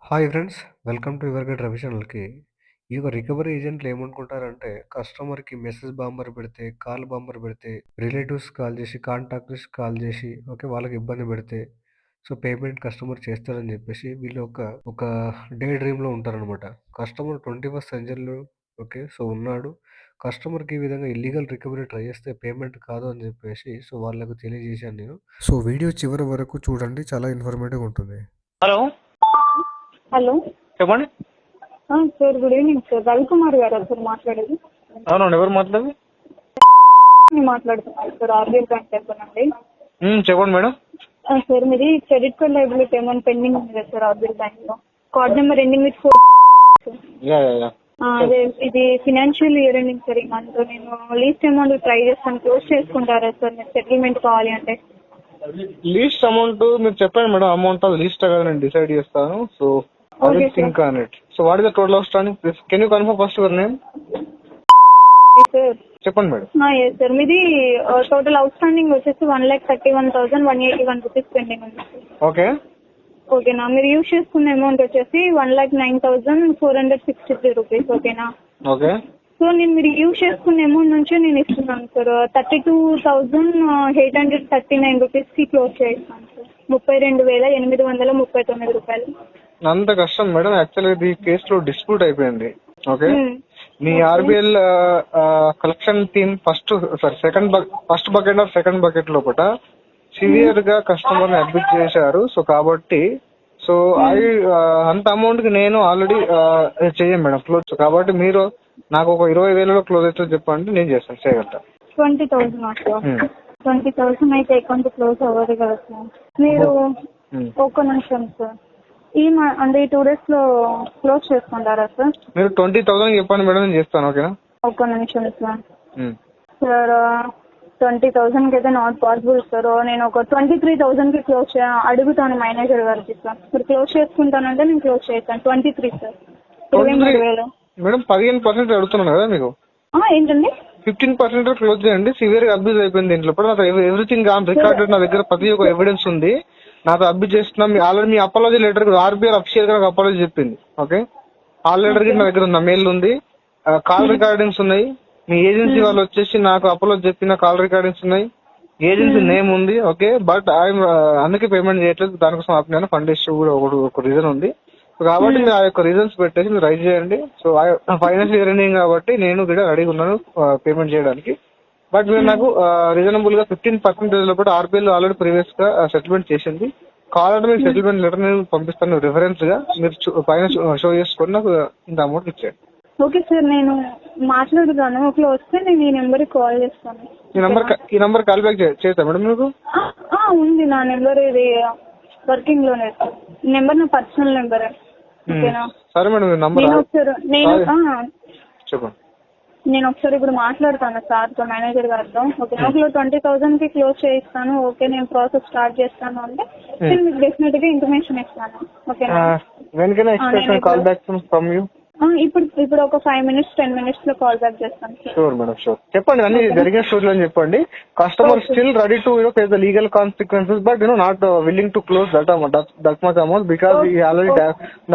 Hi friends, welcome to your guide Ravi ఛానల్‌కి. ఈ యొక్క రికవరీ ఏజెంట్లు ఏమనుకుంటారంటే, కస్టమర్‌కి మెసేజ్ బాంబర్ పెడితే, కాల్ బాంబర్ పెడితే, రిలేటివ్స్ కాల్ చేసి, కాంటాక్ట్స్ కాల్ చేసి, ఓకే, వాళ్ళకి ఇబ్బంది పెడితే, సో, పేమెంట్ కస్టమర్ చేస్తారని చెప్పేసి వీళ్ళు ఒక డే డ్రీమ్‌లో ఉంటారనమాట. కస్టమర్ 21st సెంచరీలో, ఓకే, సో, ఉన్నాడు. కస్టమర్‌కి ఈ విధంగా ఇల్లీగల్ రికవరీ ట్రై చేస్తే పేమెంట్ కాదు అని చెప్పేసి, సో, వాళ్ళకు తెలియజేశాను నేను. సో, వీడియో చివరి వరకు చూడండి, చాలా ఇన్ఫర్మేటివ్‌గా ఉంటుంది. హలో హలో చెప్పండి. Sir, good evening sir. Ravikumar గారా సార్ మాట్లాడేది? అవునండి, ఎవరు మాట్లాడేది? నేను మాట్లాడుతున్నాను సార్, ఆర్బీఐ బ్యాంక్ తరఫున అండి. చెప్పండి మేడం. సార్, మీది క్రెడిట్ కార్డ్ లైబిలిటీ ఏమైనా పెండింగ్ ఉంది కదా సార్ ఆర్బీఐ బ్యాంక్ లో? Card number ending with 4. Yeah yeah yeah అదే ఇది ఫినాన్షియల్ ఇయర్ ఎండింగ్ సార్. ఈ మంత్ నేను లీస్ట్ అమౌంట్ ట్రై చేస్తాను. క్లోజ్ చేసుకుంటారా సార్ మీరు సెటిల్మెంట్ కావాలి అంటే? లీస్ట్ అమౌంట్ మీరు చెప్పండి మేడం. అమౌంట్ అది లీస్ట్ కదా నేను డిసైడ్ చేస్తాను. So I Okay, will think on it. So what is the total out standing? Can you confirm first your name? Sir చెప్పండి మేడం. ఎస్ సార్, మీది టోటల్ అవుట్ స్టాండింగ్ వచ్చేసి 1,31,181 rupees pending ఉంది sir. Okay ఓకేనా? మీరు use చేసుకున్న amount వచ్చేసి 1,09,463 rupees. ఓకేనా? Okay so నేను మీరు యూజ్ చేసుకున్న అమౌంట్ నుంచి నేను ఇస్తున్నాను సార్ 32,839 రూపీస్కి క్లోజ్ చేస్తాను సార్. 32,839 రూపాయలు. అంత కష్టం మేడం. యాక్చువల్గా ఈ కేసులో డిస్ప్యూట్ అయిపోయింది. ఓకే, మీ RBL collection team first bucket or second bucket లోపల సివియర్ గా కస్టమర్ ని అడ్మిట్ చేశారు. సో కాబట్టి సో అంత అమౌంట్ కి నేను ఆల్రెడీ చెయ్యం మేడం క్లోజ్. కాబట్టి మీరు నాకు ఒక 20,000లో క్లోజ్ అవుతుంది చెప్పండి, నేను చేస్తాను, చేయగలుగుతా. 20,000 20,000 అయితే అకౌంట్ క్లోజ్ అవ్వదు కదా సార్. మీరు ఒక్క నిమిషం సార్, అంటే ఈ 2 days లో క్లోజ్ చేసుకుంటారా సార్? మీరు 20,000 చెప్పండి మేడం, నేను చేస్తాను. ఓకేనా? ఒక్క నిమిషం సార్. సార్ 20,000 అయితే నాట్ పాసిబుల్ సార్. నేను ఒక 23,000కి క్లోజ్ అడుగుతాను మేనేజర్ గారికి సార్. మీరు క్లోజ్ చేసుకుంటానంటే నేను క్లోజ్ చేస్తాను. 23 సార్. 23,000 మేడం. 15% అడుగుతున్నాను కదా మీకు. ఏంటండి? 15% క్లోజ్ చేయండి. సివియర్ గా అబ్యూజ్ అయిపోయింది దీంట్లో. ఎవ్రీథింగ్ ఆన్ రికార్డెడ్, నా దగ్గర ప్రతి ఒక్క ఎవిడెన్స్ ఉంది. నాతో అబ్యూజ్ చేస్తున్నా. ఆల్రెడీ మీ అపాలజీ లెటర్ ఆర్బీఐ అఫీషియల్ గా నాకు అపాలజీ చెప్పింది. ఓకే, ఆ లెటర్ కి నా దగ్గర ఉన్న మెయిల్ ఉంది, కాల్ రికార్డింగ్స్ ఉన్నాయి. మీ ఏజెన్సీ వాళ్ళు వచ్చేసి నాకు అపాలజీ చెప్పిన కాల్ రికార్డింగ్స్ ఉన్నాయి, ఏజెన్సీ నేమ్ ఉంది. ఓకే, బట్ అందుకే పేమెంట్ చేయట్లేదు. దానికోసం ఆపినాను. ఫండ్ ఇష్యూ కూడా ఒక రీజన్ ఉంది. కాబట్టి మీరు ఆ యొక్క రీజన్స్ పెట్టేసి మీరు రైజ్ చేయండి. సో ఫైనాన్షియల్ ఇయర్ ఎండింగ్ కాబట్టి నేను కూడా రెడీగా ఉన్నాను పేమెంట్ చేయడానికి. బట్ మీరు నాకు రీజనబుల్ గా 15% లోపల ఆర్బీఐలో ఆల్రెడీ ప్రీవియస్ గా సెటిల్మెంట్ చేసింది. కావాలంటే మీరు సెటిల్మెంట్ లెటర్ నేను పంపిస్తాను రిఫరెన్స్ గా. మీరు పైన షో చేసుకొని నాకు ఇంత అమౌంట్ ఇచ్చేయండి. ఓకే సార్, నేను మాట్లాడుతాను. ఒకవేళ వస్తే నేను ఈ నెంబర్కి కాల్ చేస్తాను. ఈ నెంబర్ కాల్ బ్యాక్ చేస్తా మేడం మీకు? ఉంది నా నెంబర్, ఇది వర్కింగ్ లోనే సార్. నెంబర్ నా పర్సనల్ నెంబర్. ఓకేనా? సరే మేడం. చెప్పండి. నేను ఒకసారి ఇప్పుడు మాట్లాడతాను సార్తో, మేనేజర్ గారితో. ఓకే, ఒకవేళ 20,000కి క్లోజ్ చేయిస్తాను, ఓకే, నేను ప్రాసెస్ స్టార్ట్ చేస్తాను అంటే నేను మీకు డెఫినెట్ గా ఇన్ఫర్మేషన్ ఇస్తాను. ఓకేనా? Call back from you. ఇప్పుడు ఒక 5 minutes 10 minutes లో కాల్ బ్యాక్ చేస్తాను. Sure madam, sure. చెప్పండి అన్ని జరిగిన స్టోరీలు అని చెప్పండి. Customer still ready to face the legal consequences but not willing to close that much amount because already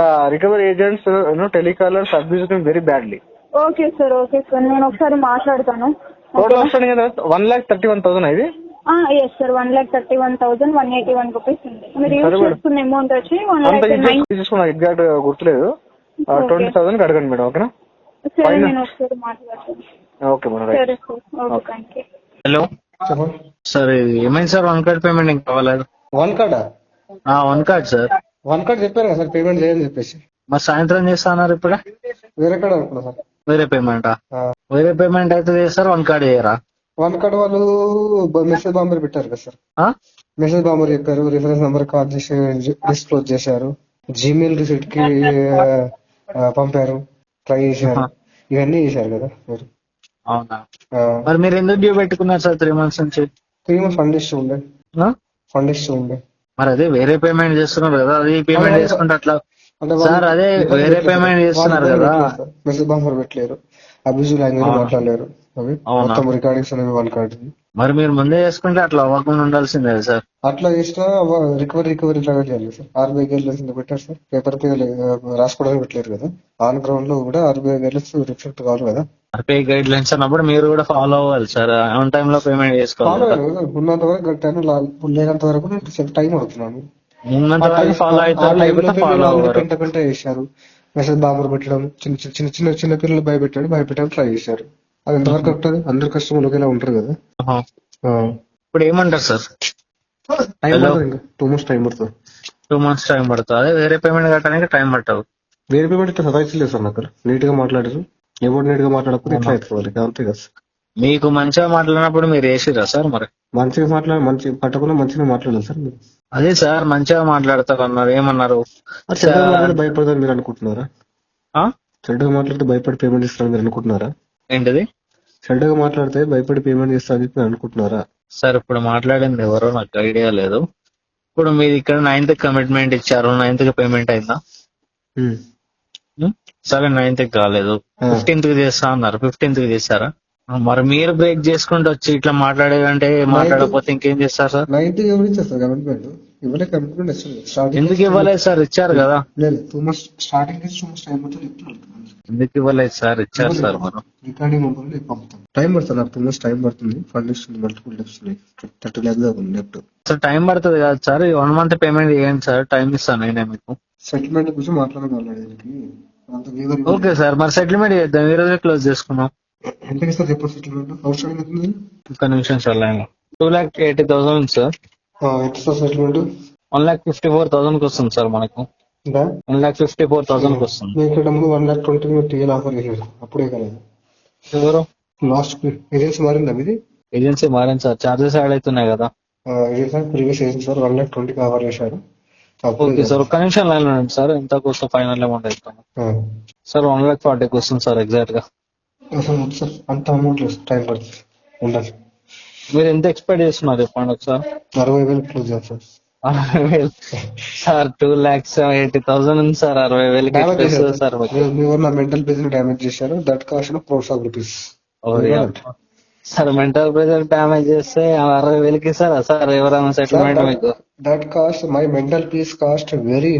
the recovery agents telecallers abused him very badly. Okay sir, నేను ఒకసారి మాట్లాడతాను. Total outstanding 1,31,000 ఇది. ఎస్ సార్, 1,31,181 రూపీస్ ఉంది. మీరు use చేసుకున్న amount వచ్చి 1,09,000. Exact గుర్తులేదు. 20,000 అడగండి మేడం. ఓకేనా? సరే, నేను ఒకసారి మాట్లాడతాను. Okay madam. సరే sir, okay, thank you. Hello sir, ఏమైంది సార్? 1 కార్డ్ పేమెంట్ ఇంకా కావాలి. 1 కార్డా? 1 కార్డ్ సార్. 1 కార్డ్ చెప్పారు కదా సార్, పేమెంట్ చేయని చెప్పేసి. మరి సాయంత్రం చేస్తా అన్నారు. ఇప్పుడే వేరే కార్డ్ అనుకున్నా సార్. వేరే పేమెంటా? వేరే పేమెంట్ అయితే చేస్తారు, 1 కార్డ్ చేయరా? 1 కార్డ్ వాళ్ళు మెసేజ్ బాంబర్ పెట్టారు కదా సార్. మెసేజ్ బాంబర్ చెప్పారు, రిఫరెన్స్ నెంబర్ కాల్ చేసి డిస్క్లోజ్ చేశారు, జీమెయిల్ రిసిప్ట్ కి పంపారు, ట్రై చేశారు, ఇవన్నీ చేశారు కదా మీరు. అవునా? మరి మీరు ఎందుకు డ్యూ పెట్టుకున్నారు సార్ 3 months నుంచి? 3 months ఫండ్ ఇష్యూ ఉండే. మరి అదే వేరే పేమెంట్ చేస్తున్నారు కదా, అది పేమెంట్ చేసుకుంటే అట్లా సార్? అదే వేరే పేమెంట్ చేస్తున్నారు కదా. మెసేజ్ బాంబర్ పెట్టలేరు, అబ్యూజివ్ లాంగ్వేజ్ మాట్లాడలేరు. అవి మొత్తం రికార్డింగ్స్ అనేవి 1 కార్డ్. మరి మీరు ముందే చేసుకుంటే అట్లా అవ్వకుండా ఉండాల్సిందే సార్. అట్లా చేసినా రికవరీ లాగా చేయాలి సార్. ఆర్బీఐ గైడ్ లైన్స్ పెట్టారు సార్. పేపర్ మీద రాసుకోవడానికి పెట్టలేరు కదా. ఆన్ గ్రౌండ్ లో కూడా ఆర్బీఐ గైడ్ లైన్స్ రిఫ్లెక్ట్ కావాలి కదా. ఆర్బీఐ గైడ్ లైన్స్ అన్నప్పుడు మీరు కూడా ఫాలో అవ్వాలి సార్. ఆన్ టైమ్ లో పేమెంట్ చేసుకోవాలి ఫాలో కదా. ఉన్నంత వరకు కట్టాను, లేనంత వరకు నేను టైం అవుతున్నాను. ఉన్నంత వరకు ఫాలో ఆ అవుతారు, టైంలో లేకపోతే ఫాలో వీళ్ళు ఆల్రెడీ అవ్వరు. పెంట చేశారు. మెసేజ్ బాంబర్ పెట్టడం, చిన్న చిన్న చిన్న చిన్న పిల్లలు భయపెట్టడానికి ట్రై చేశారు. అది ఎంతవరకు కరెక్ట్? అందరు కస్టమర్లు ఒకేలా ఉంటారు కదా. ఆహా. ఇప్పుడు ఏమంటారు సార్? టైం హలో, పడుతుంది, ఇంకా 2 months టైం పడుతుంది. 2 months టైం పడుతుంది. అదే వేరే పేమెంట్ కట్టడానికి టైం పట్టదు. వేరే పేమెంట్ ఇట్లా సతాయించలేదు సార్. నాకు నీట్ గా మాట్లాడారు. ఎవరు నీట్ గా మాట్లాడకపోతే ఇట్లా అవుతుంది వాళ్ళకి, అంతే కదా సార్. మీకు మంచిగా మాట్లాడినప్పుడు మీరు వేసిరా సార్? మరి మంచి పట్టకుండా మంచిగా మాట్లాడాలి సార్ మీరు. అదే సార్, మంచిగా మాట్లాడతారు అన్నారు, ఏమన్నారు? చెడ్డగా మాట్లాడితే భయపడతారు మీరు అనుకుంటున్నారా? ఆ? చెడ్డగా మాట్లాడితే భయపడి పేమెంట్ ఇస్తారని మీరు అనుకుంటున్నారా? ఏంటిది? చెడ్డగా మాట్లాడితే భయపడి పేమెంట్ ఇస్తారని చెప్పి మీరు అనుకుంటున్నారా? సార్ ఇప్పుడు మాట్లాడింది ఎవరో నాకు ఐడియా లేదు. ఇప్పుడు మీరు ఇక్కడ 9th కమిట్మెంట్ ఇచ్చారు, 9th కి పేమెంట్ అయిందా? ఉమ్. సరే 9th కి కాలేదు, 15th కి చేస్తా అన్నారు, 15th కి చేశారా? మరి మీరు బ్రేక్ చేసుకుంటూ వచ్చి ఇట్లా మాట్లాడేదంటే మాట్లాడకపోతే ఇంకేం చేస్తారు సార్? 9th ఎవరు ఇచ్చారు సార్ కమిట్మెంట్? ఇవ్వలే కమిట్మెంట్ ఇస్తారు. ఎందుకు ఇవ్వలేదు సార్? ఇచ్చారు కదా. లేదు, 2 months స్టార్టింగ్ 2 months టైం పడుతుంది చెప్తున్నాను. ఎందుకు ఇవ్వలేదు సార్? ఇచ్చారు సార్. మనం రికార్డింగ్ ఉంటుంది, పంపుతాం. టైం పడుతుంది నాకు, 2 months టైం పడుతుంది. ఫండ్ ఇస్తుంది, మల్టిపుల్ డెప్స్ 30 lakhs దాకా ఉంది నెట్. సార్ టైం పడుతుంది కదా సార్, 1 month పేమెంట్ చేయండి సార్, టైం ఇస్తాను నేనే మీకు. సెటిల్మెంట్ గురించి మాట్లాడగలడానికి అంత వివరం ఓకే సార్, మరి సెటిల్మెంట్ చేద్దాం, ఈ రోజే క్లోజ్ చేసుకున్నాం. ఎంత ఇస్తారు చెప్పండి సెటిల్మెంట్? అవుట్స్టాండింగ్ అవుతుంది. ఒక్క నిమిషం సార్ లైన్ లో. 2,80,000 ఉంది సార్. ఎంత ఇస్తారు సెటిల్మెంట్? 1,54,000 కి వస్తుంది సార్ మనకు. 1,54,000 కి వస్తుంది. మీకు ఇక్కడ ముందు 1,20,000 మీరు టీఎల్ ఆఫర్ చేశారు, అప్పుడే కాలేదు. ఎవరు? లాస్ట్ ఏజెన్సీ మారిందా మీది? ఏజెన్సీ మారింది సార్, చార్జెస్ యాడ్ అవుతున్నాయి కదా. Agency previous agency sir 1,20,000 offer చేశారు. ఓకే సార్, ఒక్క నిమిషం లైన్ లో ఉండండి సార్. ఎంత కోసం ఫైనల్ అమౌంట్ ఇస్తాను సార్? 1,40,000 వస్తుంది సార్ ఎగ్జాక్ట్ గా. అసలు వద్దు సార్, అంత అమౌంట్ లేదు, టైం పడుతుంది, ఉండాలి. మీరు ఎంత ఎక్స్పెక్ట్ చేస్తున్నారు చెప్పండి ఒకసారి. 60,000 క్లోజ్ చేయాలి సార్. 60,000 సార్? 2,80,000 ఉంది సార్, 60,000 డ్యామేజ్ చేశారు సార్ మీకు. మీరు నా మెంటల్ బిజినెస్ డ్యామేజ్ చేశారు. That cost crores of rupees. Sir mental pressure damage చేస్తే 60,000 ఇస్తారా సార్ ఎవరైనా సెటిల్మెంట్ మీకు? That cost, my mental peace cost very,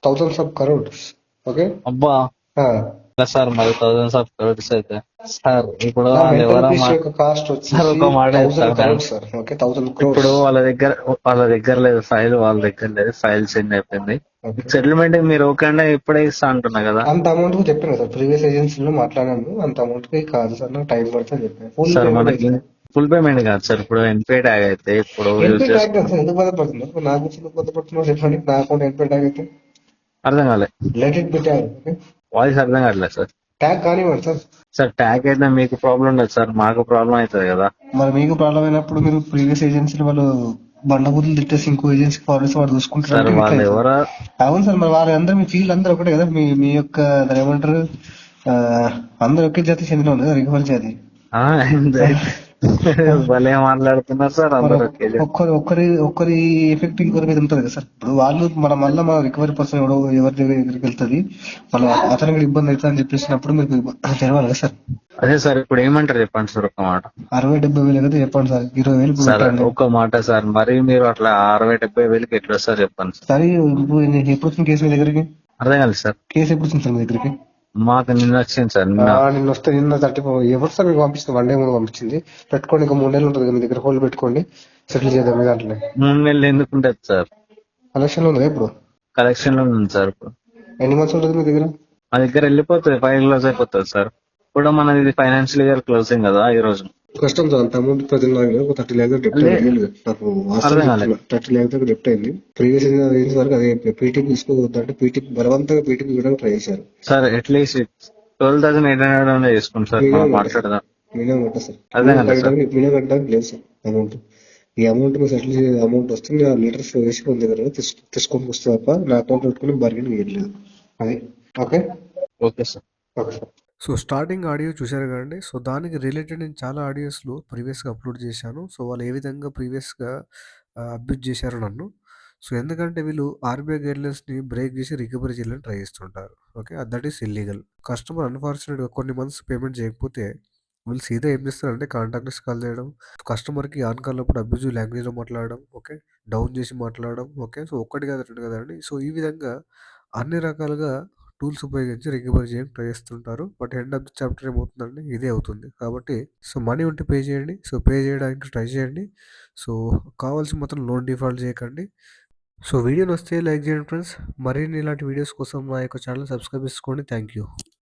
thousands of crores. Okay. అబ్బా సార్, మరి థౌసండ్స్ ఆఫ్ క్రోర్స్ అయితే సార్ ఇప్పుడు నా వాళ్ళు mental ఎవరో peace యొక్క కాస్ట్ వచ్చి సార్ ఒక మాట 1,000 చెప్తాను. crores sir. Okay, 1,000 crores. ఇప్పుడు వాళ్ళ దగ్గర లేదు ఫైల్, వాళ్ళ దగ్గర లేదు ఫైల్, చేంజ్ అయిపోయింది. సెటిల్మెంట్ మీరు ఓకే అంటే ఇప్పుడే ఇస్తా అంటున్నా కదా. అంత అమౌంట్ కు చెప్పాను సార్, ప్రీవియస్ ఏజెన్సీలో మాట్లాడాను. అంత అమౌంట్ కి కాదు సార్, నాకు టైం పడుతుంది చెప్పాను. సార్ మనకి ఫుల్ పేమెంట్ కాదు సార్, ఇప్పుడు ఎన్పే ట్యాగ్ అయితే ఇప్పుడు ఎందుకు బాధపడుతున్నారు? నా గురించి ఎందుకు బాధపడుతున్నారు చెప్పండి. నా అకౌంట్ ఎంత ట్యాగ్ అయితే అర్థం కాలే. Let it be tag. Okay, voice అర్థం కావట్లేదు సార్. ట్యాగ్ కానివ్వండి సార్. సార్ ట్యాగ్ అయితే మీకు ప్రాబ్లం ఉండదు సార్, మాకు ప్రాబ్లం అవుతుంది కదా. మరి మీకు ప్రాబ్లం అయినప్పుడు మీరు ప్రీవియస్ ఏజెన్సీలు వాళ్ళు బండబుద్ధులు తిట్టేసి ఇంకో ఏజెన్సీ ఫారెస్ట్ వాడు సార్ చూసుకుంటారు. వాళ్ళు ఎవరో అవును సార్, మరి వాళ్ళందరూ మీ ఫీల్డ్ అందరూ ఒకటే కదా. మీ మీ యొక్క దాన్ని ఏమంటారు, అందరూ ఒకే జాతి చెందిన వాళ్ళు కదా, రికవల్ జాతి. భలే మాట్లాడుతున్నారు సార్ అందరూ. ఒక్కరి ఎఫెక్ట్ ఇంకొకరి మీద ఉంటుంది కదా సార్. ఇప్పుడు వాళ్ళు మళ్ళీ మన రికవరీ పర్సన్ ఎవరి దగ్గరికి వెళ్తుంది, మళ్ళీ అతనికి కూడా ఇబ్బంది అవుతుంది అని చెప్పేసినప్పుడు మీకు తెలవాలి కదా సార్. అదే సార్, ఇప్పుడు ఏమంటారు చెప్పండి సార్ ఒక మాట. 60,000-70,000 కదా చెప్పండి సార్. 20,000 సార్ ఒక మాట సార్, మరి మీరు అట్లా 60,000-70,000 ఎట్లా సార్ చెప్పండి సార్. సరే, ఎప్పుడు వచ్చింది కేసు మీ దగ్గరికి? అర్థం కాదు సార్. కేసు ఎప్పుడు వచ్చింది సార్ మీ దగ్గరికి? మాకు నిన్న వచ్చింది సార్. నిన్న వస్తే నిన్న 30 ఎవరు సార్ మీకు పంపిస్తుంది? 1 day ముందు పంపించింది. పెట్టుకోండి, ఇంకా 3 నెలలు ఉంటుంది కదా మీ దగ్గర, హోల్డ్ పెట్టుకోండి, సెటిల్ చేద్దాం మీ దాంట్లో. 3 నెలలు ఎందుకు ఉంటుంది సార్? కలెక్షన్ లో ఉంది ఇప్పుడు, కలెక్షన్ లో ఉంది సార్. ఇప్పుడు ఎన్ని మంత్స్ ఉంటుంది మీ దగ్గర? మా దగ్గర వెళ్ళిపోతుంది, ఫైల్ క్లోజ్ అయిపోతుంది సార్. ఇప్పుడు మనది ఫైనాన్షియల్ ఇయర్ క్లోజింగ్ కదా ఈ రోజు. కష్టం సార్, అంత అమౌంట్ ప్రజలు ఒక 30 lakhs డెప్ట్ అయింది నాకు. 30 lakhs దగ్గర డెప్ట్ అయింది. ప్రీవియస్ ఏజ్ వరకు అదే పీటీపీ తీసుకోవద్దంటే పీటీపీ బలవంతంగా పీటీపీ ఇవ్వడానికి ట్రై చేశారు సార్. అట్లీస్ట్ 12,800 చేసుకోండి సార్, మాట్లాడదాం. మినిమం కట్టా సార్, అదే కదా సార్. మినిమం కట్టడానికి లేదు సార్ అమౌంట్. ఈ అమౌంట్ మీరు సెటిల్ చేసే అమౌంట్ వస్తే లీటర్స్ వేసి కొన్ని దగ్గర తీసుకొని వస్తే తప్ప నా అకౌంట్ పెట్టుకుని బార్గెన్ వేయట్లేదు. అది okay. Okay sir. Okay sir. So starting audio చూశారు కదండి. సో దానికి రిలేటెడ్ నేను చాలా ఆడియోస్లో ప్రీవియస్గా అప్లోడ్ చేశాను. సో వాళ్ళు ఏ విధంగా ప్రీవియస్గా అబ్యూజ్ చేశారు నన్ను. సో ఎందుకంటే వీళ్ళు ఆర్బీఐ గైడ్లైన్స్ని బ్రేక్ చేసి రికవరీ చేయాలని ట్రై చేస్తుంటారు. Okay, that is illegal. Customer అన్ఫార్చునేట్గా కొన్ని మంత్స్ పేమెంట్ చేయకపోతే వీళ్ళు సీదా ఏం చేస్తారంటే కాంటాక్ట్ లిస్ట్ కాల్ చేయడం, కస్టమర్‌కి ఆన్ కాల్‌లో అబ్యూజివ్ లాంగ్వేజ్‌లో మాట్లాడడం, ఓకే. డౌన్ చేసి మాట్లాడడం, ఓకే. సో, ఒక్కటి కాదు, 2 కాదండి. సో, ఈ విధంగా అన్ని రకాలుగా టూల్స్ ఉపయోగించి రికవరీ చేయడానికి ట్రై చేస్తుంటారు. But end of the chapter ఏమవుతుందంటే ఇదే అవుతుంది. కాబట్టి సో, మనీ ఉంటే పే చేయండి. సో, పే చేయడానికి ట్రై చేయండి. సో, కావాల్సి మాత్రం లోన్ డిఫాల్ట్ చేయకండి. సో, వీడియో నచ్చితే లైక్ చేయండి ఫ్రెండ్స్. మరిన్ని ఇలాంటి వీడియోస్ కోసం మా యొక్క ఛానెల్ సబ్స్క్రైబ్ చేసుకోండి. Thank you.